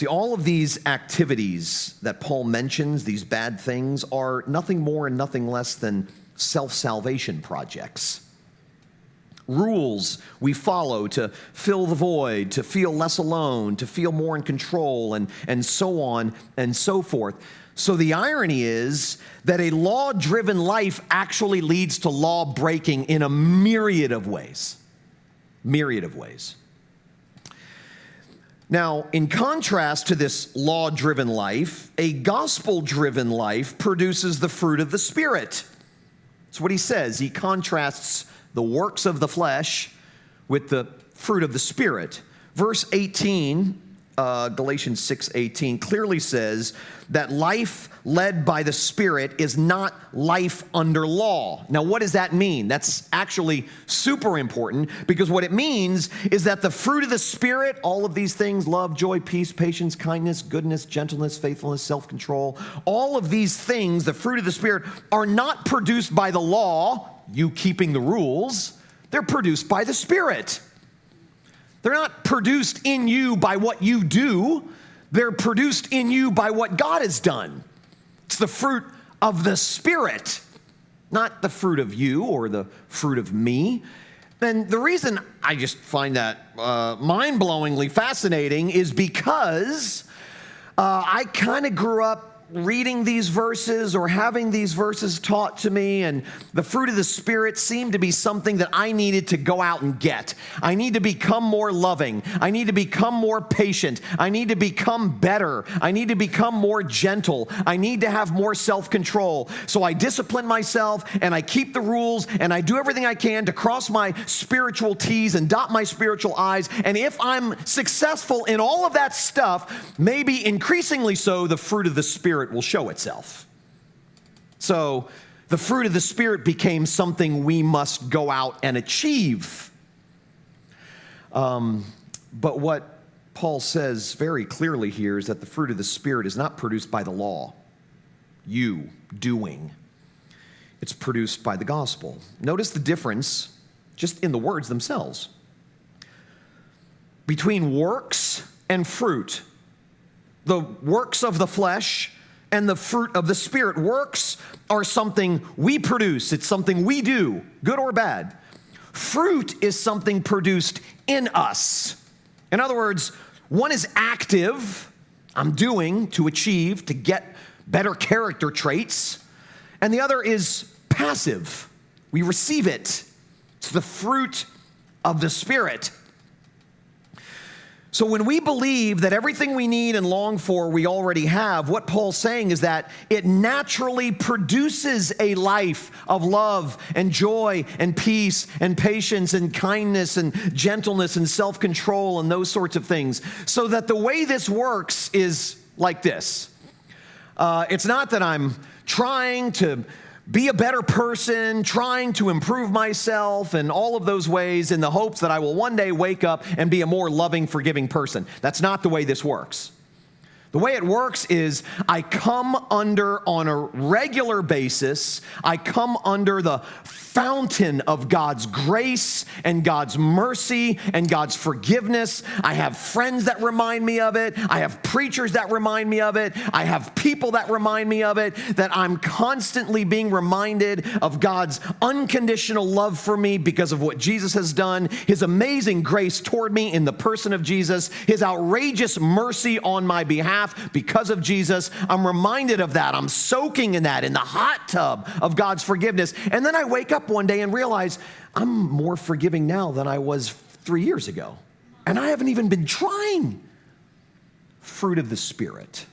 See, all of these activities that Paul mentions, these bad things, are nothing more and nothing less than self-salvation projects. Rules we follow to fill the void, to feel less alone, to feel more in control, and so on and so forth. So the irony is that a law-driven life actually leads to law breaking in a myriad of ways. Myriad of ways. Now, in contrast to this law-driven life, a gospel-driven life produces the fruit of the Spirit. That's what he says. He contrasts the works of the flesh with the fruit of the Spirit. Verse 18, Galatians 6:18, clearly says that life led by the Spirit is not life under law. Now, what does that mean? That's actually super important, because what it means is that the fruit of the Spirit, all of these things, love, joy, peace, patience, kindness, goodness, gentleness, faithfulness, self-control, all of these things, the fruit of the Spirit, are not produced by the law, you keeping the rules. They're produced by the Spirit. They're not produced in you by what you do. They're produced in you by what God has done. It's the fruit of the Spirit, not the fruit of you or the fruit of me. And the reason I just find that mind-blowingly fascinating is because I kind of grew up reading these verses or having these verses taught to me, and the fruit of the Spirit seemed to be something that I needed to go out and get. I need to become more loving. I need to become more patient. I need to become better. I need to become more gentle. I need to have more self-control. So I discipline myself, and I keep the rules, and I do everything I can to cross my spiritual T's and dot my spiritual I's. And if I'm successful in all of that stuff, maybe increasingly so, the fruit of the Spirit will show itself. So the fruit of the Spirit became something we must go out and achieve. But what Paul says very clearly here is that the fruit of the Spirit is not produced by the law, you doing. It's produced by the gospel. Notice the difference just in the words themselves between works and fruit. The works of the flesh and the fruit of the Spirit. Works are something we produce. It's something we do, good or bad. Fruit is something produced in us. In other words, one is active, I'm doing to achieve, to get better character traits, and the other is passive. We receive it. It's the fruit of the Spirit. So when we believe that everything we need and long for we already have, what Paul's saying is that it naturally produces a life of love and joy and peace and patience and kindness and gentleness and self-control and those sorts of things. So that the way this works is like this. It's not that I'm trying to be a better person, trying to improve myself in all of those ways in the hopes that I will one day wake up and be a more loving, forgiving person. That's not the way this works. The way it works is I come under on a regular basis, I come under the fountain of God's grace and God's mercy and God's forgiveness. I have friends that remind me of it. I have preachers that remind me of it. I have people that remind me of it, that I'm constantly being reminded of God's unconditional love for me because of what Jesus has done, His amazing grace toward me in the person of Jesus, His outrageous mercy on my behalf because of Jesus. I'm reminded of that. I'm soaking in that, in the hot tub of God's forgiveness. And then I wake up one day and realize I'm more forgiving now than I was 3 years ago. And I haven't even been trying. Fruit of the Spirit.